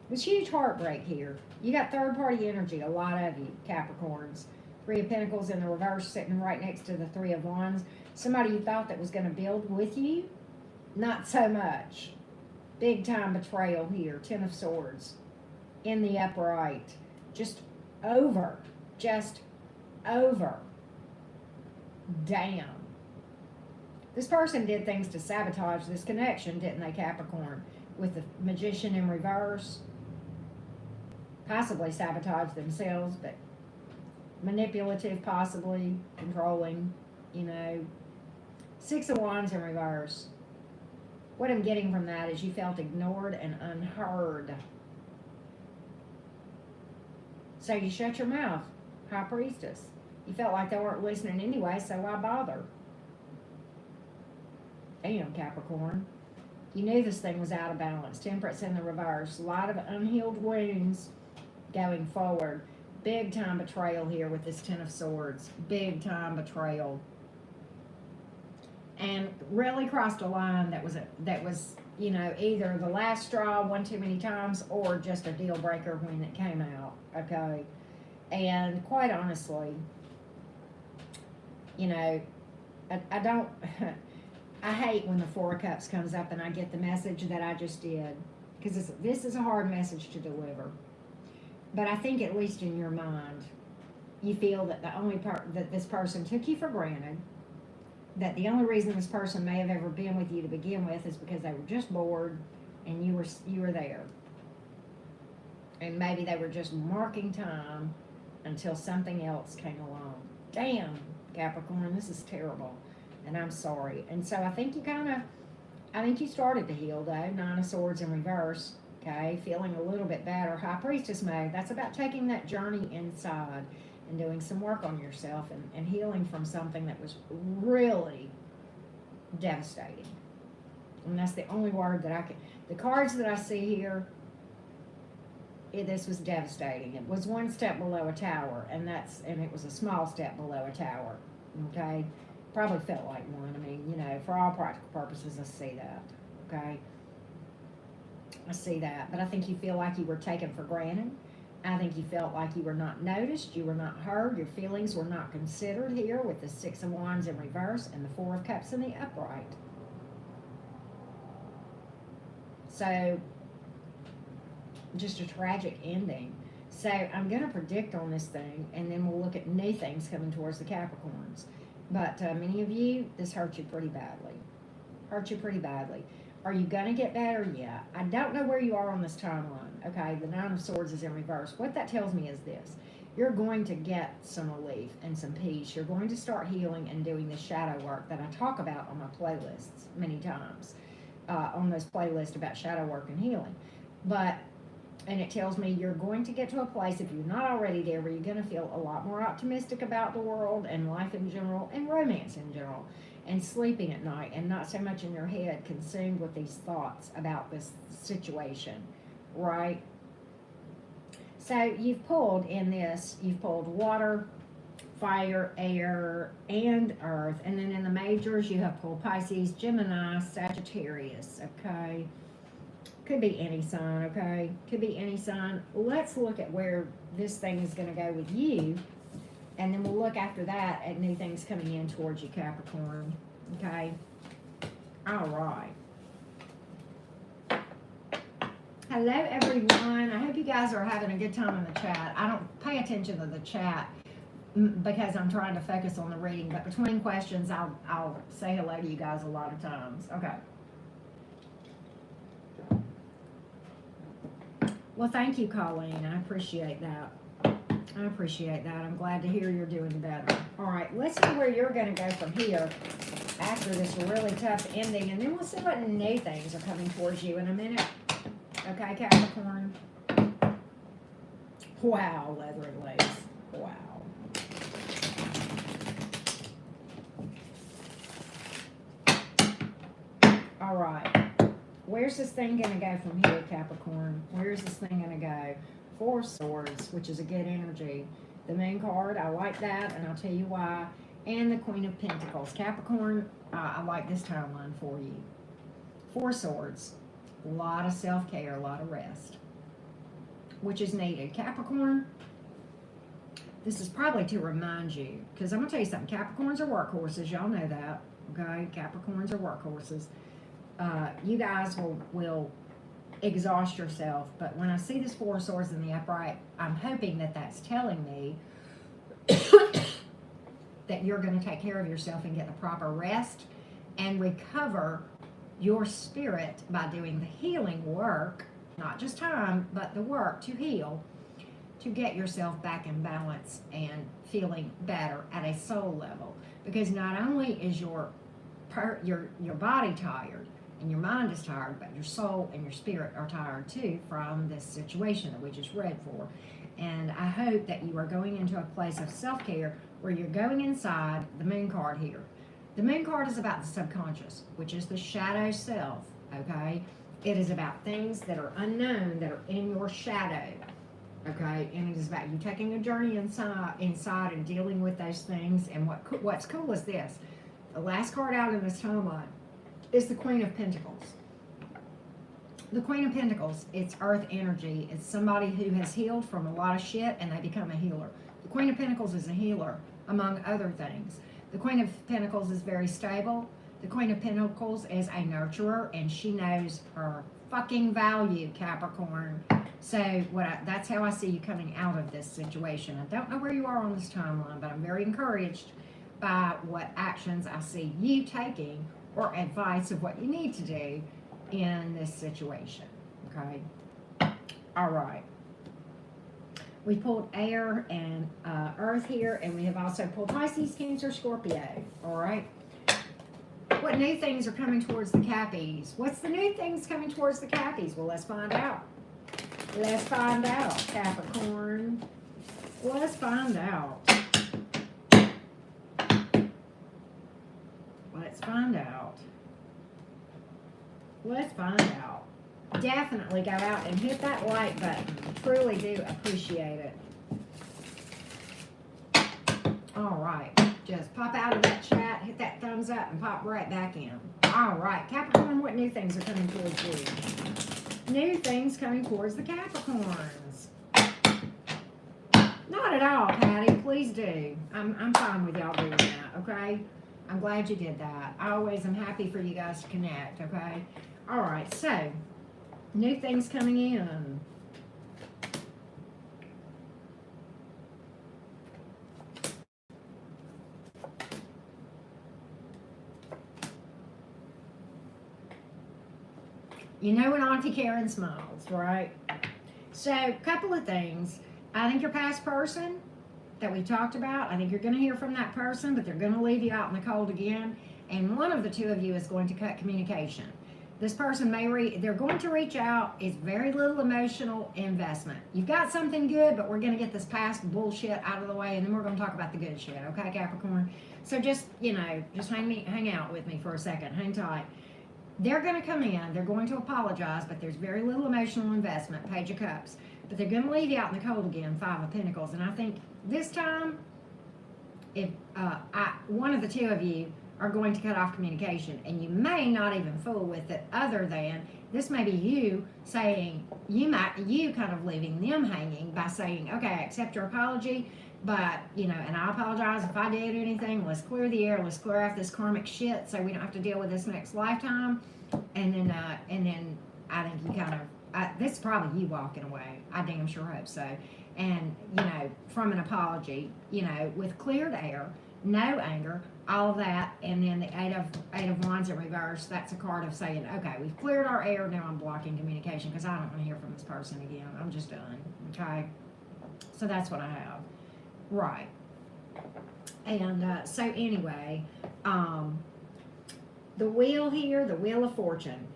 There's huge heartbreak here. You got third-party energy, a lot of you, Capricorns. Three of Pentacles in the reverse sitting right next to the Three of Wands. Somebody you thought that was going to build with you, not so much. Big-time betrayal here. Ten of Swords in the upright. Just over. Just over. Damn. This person did things to sabotage this connection, didn't they, Capricorn? With the Magician in reverse. Possibly sabotage themselves, but manipulative, possibly controlling, you know. Six of Wands in reverse. What I'm getting from that is you felt ignored and unheard. So you shut your mouth, High Priestess. You felt like they weren't listening anyway, so why bother? Damn, Capricorn. You knew this thing was out of balance. Temperance in the reverse. A lot of unhealed wounds going forward. Big time betrayal here with this Ten of Swords. Big time betrayal. And really crossed a line that was, you know, either the last straw one too many times or just a deal breaker when it came out. Okay. And quite honestly, you know, I don't, I hate when the Four of Cups comes up and I get the message that I just did. Because this is a hard message to deliver. But I think at least in your mind, you feel that the only part that this person took you for granted, that the only reason this person may have ever been with you to begin with is because they were just bored and you were there. And maybe they were just marking time until something else came along. Damn, Capricorn, this is terrible. And I'm sorry. And so I think you started to heal though. Nine of Swords in reverse. Okay, feeling a little bit better. High Priestess mode. That's about taking that journey inside and doing some work on yourself and healing from something that was really devastating. And that's the only word that I can. The cards that I see here, this was devastating. It was one step below a tower, and it was a small step below a tower. Okay, probably felt like one. I mean, you know, for all practical purposes, I see that. Okay, I see that, but I think you feel like you were taken for granted. I think you felt like you were not noticed, you were not heard, your feelings were not considered here with the Six of Wands in reverse and the Four of Cups in the upright. So, just a tragic ending. So, I'm going to predict on this thing, and then we'll look at new things coming towards the Capricorns. But many of you, this hurt you pretty badly. Hurt you pretty badly. Are you going to get better? Yeah. I don't know where you are on this timeline. Okay, the Nine of Swords is in reverse. What that tells me is this. You're going to get some relief and some peace. You're going to start healing and doing the shadow work that I talk about on my playlists many times. On those playlists about shadow work and healing. And it tells me you're going to get to a place, if you're not already there, where you're going to feel a lot more optimistic about the world and life in general and romance in general. And sleeping at night and not so much in your head consumed with these thoughts about this situation, right? So you've pulled water, fire, air, and earth. And then in the majors, you have pulled Pisces, Gemini, Sagittarius, okay? Could be any sign, okay? Could be any sign. Let's look at where this thing is going to go with you. And then we'll look after that at new things coming in towards you, Capricorn. Okay? All right. Hello, everyone. I hope you guys are having a good time in the chat. I don't pay attention to the chat because I'm trying to focus on the reading. But between questions, I'll say hello to you guys a lot of times. Okay. Well, thank you, Colleen. I appreciate that. I appreciate that. I'm glad to hear you're doing better. All right, let's see where you're going to go from here after this really tough ending, and then we'll see what new things are coming towards you in a minute. Okay, Capricorn? Wow, leather and lace. Wow. All right. Where's this thing going to go from here, Capricorn? Where's this thing going to go? Four Swords, which is a good energy. The Moon card, I like that, and I'll tell you why. And the Queen of Pentacles. Capricorn, I like this timeline for you. Four Swords. A lot of self-care, a lot of rest, which is needed. Capricorn, this is probably to remind you, because I'm going to tell you something. Capricorns are workhorses. Y'all know that. Okay? Capricorns are workhorses. You guys will exhaust yourself, but when I see this Four of Swords in the upright, I'm hoping that that's telling me that you're going to take care of yourself and get the proper rest and recover your spirit by doing the healing work, not just time, but the work to heal, to get yourself back in balance and feeling better at a soul level. Because not only is your body tired, and your mind is tired, but your soul and your spirit are tired too from this situation that we just read for. And I hope that you are going into a place of self-care where you're going inside. The Moon card here. The Moon card is about the subconscious, which is the shadow self, okay? It is about things that are unknown, that are in your shadow, okay? And it is about you taking a journey inside and dealing with those things. And what's cool is this. The last card out in this timeline is the Queen of Pentacles. The Queen of Pentacles, it's earth energy. It's somebody who has healed from a lot of shit and they become a healer. The Queen of Pentacles is a healer, among other things. The Queen of Pentacles is very stable. The Queen of Pentacles is a nurturer, and she knows her fucking value, Capricorn. So that's how I see you coming out of this situation. I don't know where you are on this timeline, but I'm very encouraged by what actions I see you taking or advice of what you need to do in this situation, okay? All right. We pulled air and earth here, and we have also pulled Pisces, Cancer, Scorpio, all right? What new things are coming towards the Cappies? What's the new things coming towards the Cappies? Well, let's find out. Let's find out, Capricorn. Let's find out. Let's find out. Let's find out. Definitely go out and hit that like button. Truly do appreciate it. All right. Just pop out of that chat, hit that thumbs up, and pop right back in. All right. Capricorn, what new things are coming towards you? New things coming towards the Capricorns. Not at all, Patty. Please do. I'm fine with y'all doing that, okay? I'm glad you did that. I always am happy for you guys to connect, okay? All right, so, new things coming in. You know when Auntie Karen smiles, right? So, a couple of things. I think your past person that we talked about, I think you're going to hear from that person, but they're going to leave you out in the cold again. And one of the two of you is going to cut communication. This person they're going to reach out. It's very little emotional investment. You've got something good, but we're going to get this past bullshit out of the way, and then we're going to talk about the good shit, okay, Capricorn? So just hang out with me for a second. Hang tight. They're going to come in. They're going to apologize, but there's very little emotional investment. Page of Cups. But they're going to leave you out in the cold again. Five of Pentacles. And I think this time, if one of the two of you are going to cut off communication, and you may not even fool with it, other than this may be you saying, you kind of leaving them hanging by saying, okay, I accept your apology, but, and I apologize if I did anything. Let's clear the air. Let's clear off this karmic shit so we don't have to deal with this next lifetime. And then I think you kind of, this is probably you walking away. I damn sure hope so. And, from an apology, with cleared air, no anger, all of that, and then the eight of Wands in reverse. That's a card of saying, okay, we've cleared our air. Now I'm blocking communication because I don't want to hear from this person again. I'm just done. Okay. So that's what I have. Right. And so anyway, the wheel here, the Wheel of Fortune.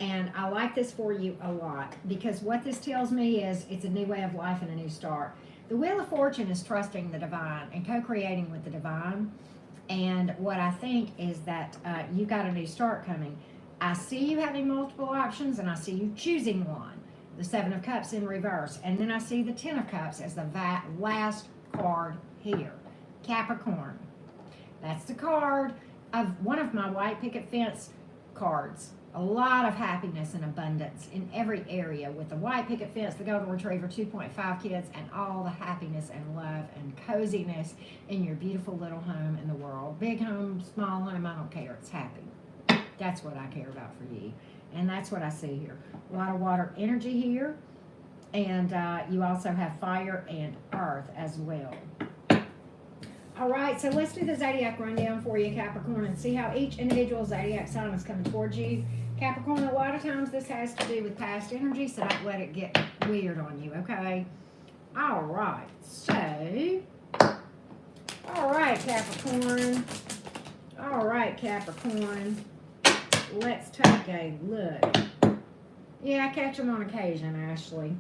And I like this for you a lot because what this tells me is it's a new way of life and a new start. The Wheel of Fortune is trusting the divine and co-creating with the divine. And what I think is that you got a new start coming. I see you having multiple options and I see you choosing one. The Seven of Cups in reverse. And then I see the Ten of Cups as the last card here. Capricorn. That's the card of one of my white picket fence cards. A lot of happiness and abundance in every area with the white picket fence, the golden retriever, 2.5 kids, and all the happiness and love and coziness in your beautiful little home in the world. Big home, small home, I don't care. It's happy. That's what I care about for you. And that's what I see here. A lot of water energy here. And you also have fire and earth as well. All right, so let's do the zodiac rundown for you, Capricorn, and see how each individual zodiac sign is coming towards you. Capricorn, a lot of times this has to do with past energy, so don't let it get weird on you, okay? All right, so, all right, Capricorn. All right, Capricorn. Let's take a look. Yeah, I catch them on occasion, Ashley.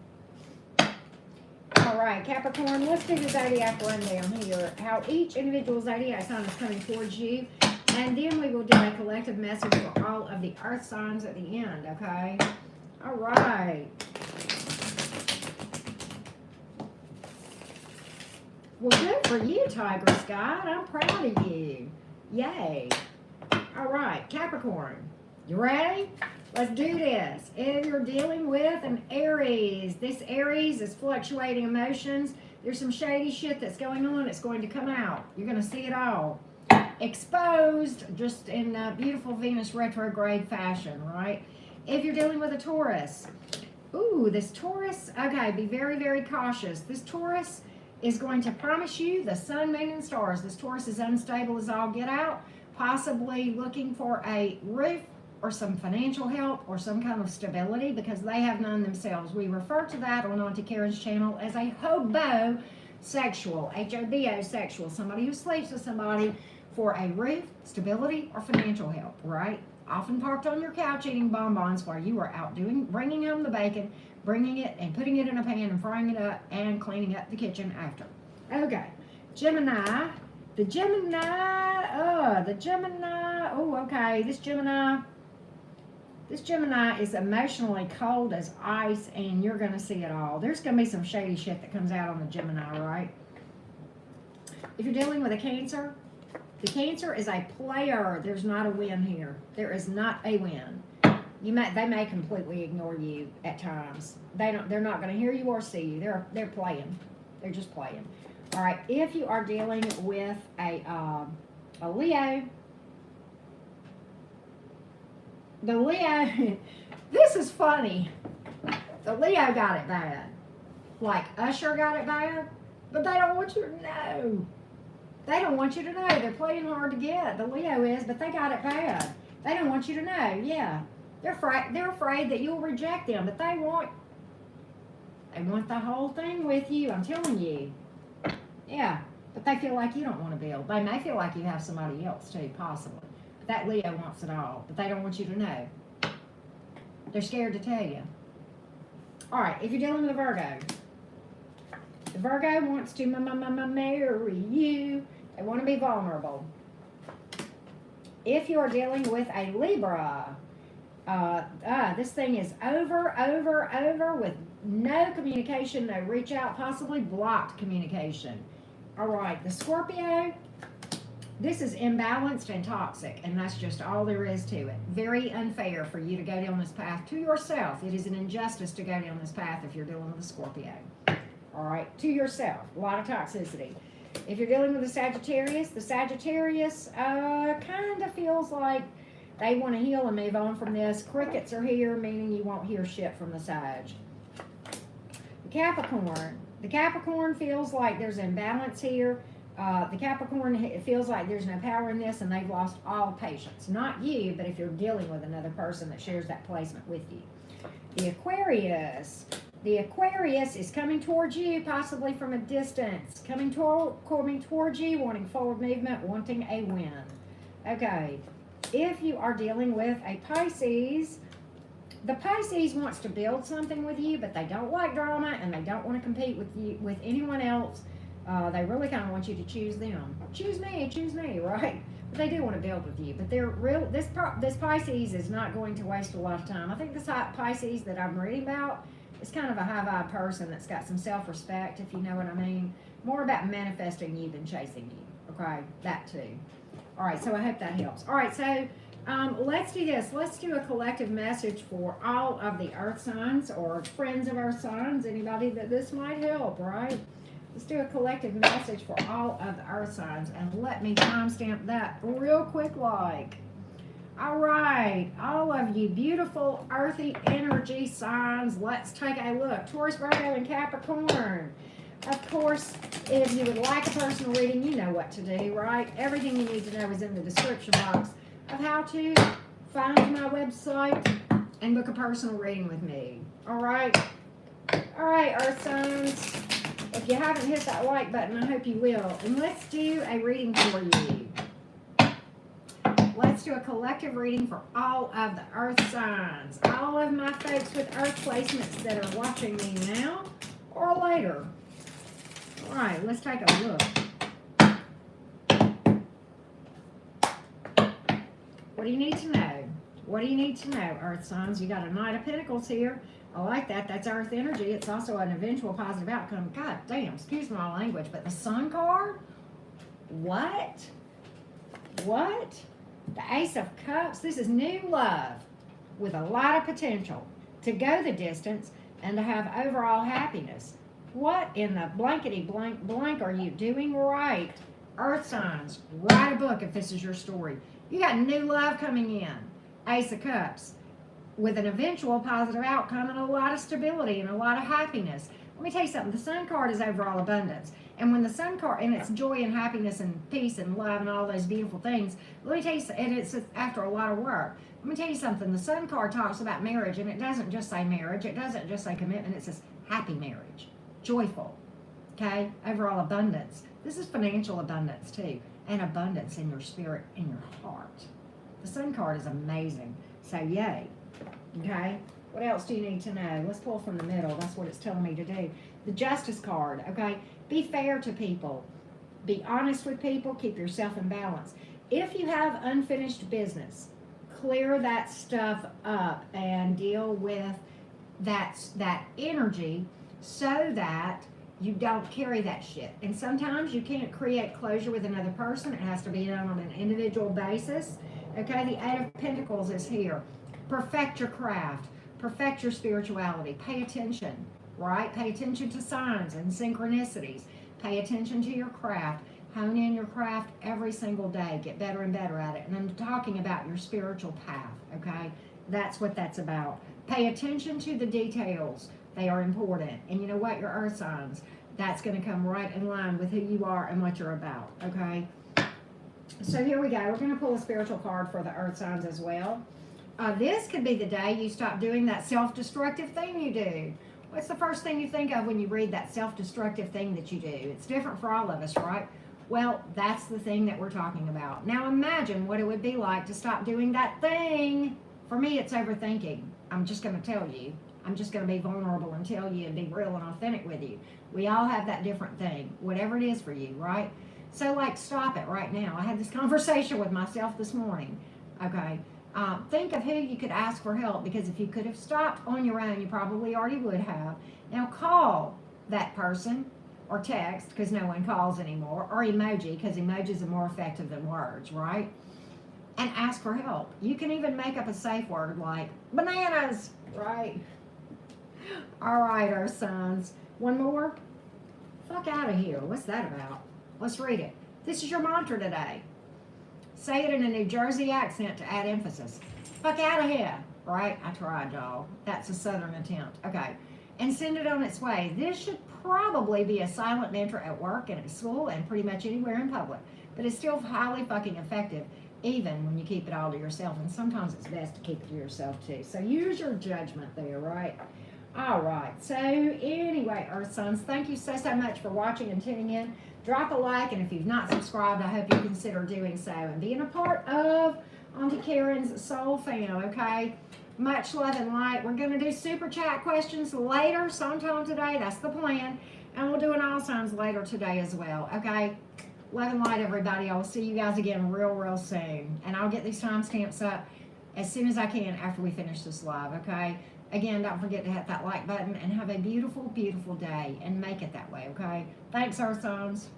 All right, Capricorn, let's do the zodiac rundown here. How each individual zodiac sign is coming towards you. And then we will do a collective message for all of the earth signs at the end, okay? All right. Well, good for you, Tigress God. I'm proud of you. Yay. All right, Capricorn, you ready? Let's do this. If you're dealing with an Aries, this Aries is fluctuating emotions. There's some shady shit that's going on. It's going to come out. You're going to see it all. Exposed, just in beautiful Venus retrograde fashion, right? If you're dealing with a Taurus, ooh, this Taurus, okay, be very, very cautious. This Taurus is going to promise you the sun, moon, and stars. This Taurus is unstable as all get out, possibly looking for a roof or some financial help or some kind of stability because they have none themselves. We refer to that on Auntie Karen's channel as a hobo-sexual, H-O-B-O-sexual, somebody who sleeps with somebody for a roof, stability, or financial help, right? Often parked on your couch eating bonbons while you are out bringing home the bacon, bringing it and putting it in a pan and frying it up and cleaning up the kitchen after. Okay, Gemini. The Gemini, oh, okay, this Gemini is emotionally cold as ice, and you're going to see it all. There's going to be some shady shit that comes out on the Gemini, right? If you're dealing with a Cancer, the Cancer is a player. There's not a win here. There is not a win. They may completely ignore you at times. They're not going to hear you or see you. They're playing. They're just playing. All right. If you are dealing with a Leo, the Leo, this is funny. The Leo got it bad. Like Usher got it bad, but they don't want you to know. They don't want you to know. They're playing hard to get. The Leo is, but they got it bad. They don't want you to know. Yeah. They're afraid that you'll reject them, but they want the whole thing with you. I'm telling you. Yeah. But they feel like you don't want to build. They may feel like you have somebody else too, possibly. But that Leo wants it all. But they don't want you to know. They're scared to tell you. All right. If you're dealing with a Virgo. The Virgo wants to marry you. They want to be vulnerable. If you are dealing with a Libra, this thing is over with no communication, no reach out, possibly blocked communication. All right, the Scorpio, this is imbalanced and toxic, and that's just all there is to it. Very unfair for you to go down this path to yourself. It is an injustice to go down this path if you're dealing with a Scorpio. All right, to yourself, a lot of toxicity. If you're dealing with the Sagittarius kind of feels like they want to heal and move on from this. Crickets are here, meaning you won't hear shit from the Sag. The Capricorn feels like there's imbalance here. The Capricorn, it feels like there's no power in this, and they've lost all patience. Not you, but if you're dealing with another person that shares that placement with you. The Aquarius, The Aquarius is coming towards you, possibly from a distance. Coming towards you, wanting forward movement, wanting a win. Okay, if you are dealing with a Pisces, the Pisces wants to build something with you, but they don't like drama and they don't want to compete with you, with anyone else. They really kind of want you to choose them. Choose me, right? But they do want to build with you. But they're real. This Pisces is not going to waste a lot of time. I think this Pisces that I'm reading about is kind of a high vibe person that's got some self-respect, if you know what I mean. More about manifesting you than chasing you. Okay, that too. All right, so I hope that helps. All right, so let's do this. Let's do a collective message for all of the earth signs or friends of earth signs, anybody that this might help, right? Let's do a collective message for all of the earth signs, and let me timestamp that real quick like. All right, all of you beautiful earthy energy signs, let's take a look. Taurus, Virgo, and Capricorn. Of course, if you would like a personal reading, you know what to do, right? Everything you need to know is in the description box of how to find my website and book a personal reading with me. All right, earth signs. If you haven't hit that like button, I hope you will. And let's do a reading for you. Let's do a collective reading for all of the earth signs. All of my folks with earth placements that are watching me now or later. All right, let's take a look. What do you need to know? What do you need to know, earth signs? You got a Knight of Pentacles here. I like that. That's earth energy. It's also an eventual positive outcome. God damn, excuse my language, but the Sun card? What? What? The Ace of Cups. This is new love with a lot of potential to go the distance and to have overall happiness. What in the blankety blank are you doing right? Earth signs, write a book if this is your story. You got new love coming in. Ace of Cups. With an eventual positive outcome and a lot of stability and a lot of happiness. Let me tell you something. The Sun card is overall abundance. And when the Sun card, and it's joy and happiness and peace and love and all those beautiful things. Let me tell you, and it's after a lot of work. Let me tell you something. The Sun card talks about marriage, and it doesn't just say marriage. It doesn't just say commitment. It says happy marriage. Joyful. Okay? Overall abundance. This is financial abundance too. And abundance in your spirit, in your heart. The Sun card is amazing. So yay. Okay, what else do you need to know? Let's pull from the middle. That's what it's telling me to do. The Justice card, okay? Be fair to people. Be honest with people. Keep yourself in balance. If you have unfinished business, clear that stuff up and deal with that energy so that you don't carry that shit. And sometimes you can't create closure with another person. It has to be done on an individual basis. Okay, the Eight of Pentacles is here. Perfect your craft. Perfect your spirituality. Pay attention, right? Pay attention to signs and synchronicities. Pay attention to your craft. Hone in your craft every single day. Get better and better at it. And I'm talking about your spiritual path, okay? That's what that's about. Pay attention to the details. They are important. And you know what? Your earth signs, that's going to come right in line with who you are and what you're about, okay? So here we go. We're going to pull a spiritual card for the earth signs as well. This could be the day you stop doing that self-destructive thing you do. What's the first thing you think of when you read that self-destructive thing that you do? It's different for all of us, right? Well, that's the thing that we're talking about. Now imagine what it would be like to stop doing that thing. For me, it's overthinking. I'm just going to tell you. I'm just going to be vulnerable and tell you and be real and authentic with you. We all have that different thing, whatever it is for you, right? So, like, stop it right now. I had this conversation with myself this morning, okay? Think of who you could ask for help, because if you could have stopped on your own, you probably already would have. Now call that person or text, because no one calls anymore, or emoji, because emojis are more effective than words, right? And ask for help. You can even make up a safe word like bananas, right? All right, our sons. One more. Fuck out of here. What's that about? Let's read it. This is your mantra today. Say it in a New Jersey accent to add emphasis. Fuck out of here. Right? I tried, y'all. That's a southern attempt. Okay. And send it on its way. This should probably be a silent mantra at work and at school and pretty much anywhere in public. But it's still highly fucking effective, even when you keep it all to yourself. And sometimes it's best to keep it to yourself too. So use your judgment there, right? All right. So anyway, Earth Sons, thank you so much for watching and tuning in. Drop a like, and if you've not subscribed, I hope you consider doing so and being a part of Auntie Karen's Soul fam, okay? Much love and light. We're going to do super chat questions later, sometime today. That's the plan. And we'll do an all signs later today as well, okay? Love and light, everybody. I will see you guys again real soon. And I'll get these timestamps up as soon as I can after we finish this live, okay? Again, don't forget to hit that like button and have a beautiful day and make it that way, okay? Thanks, Earth Signs.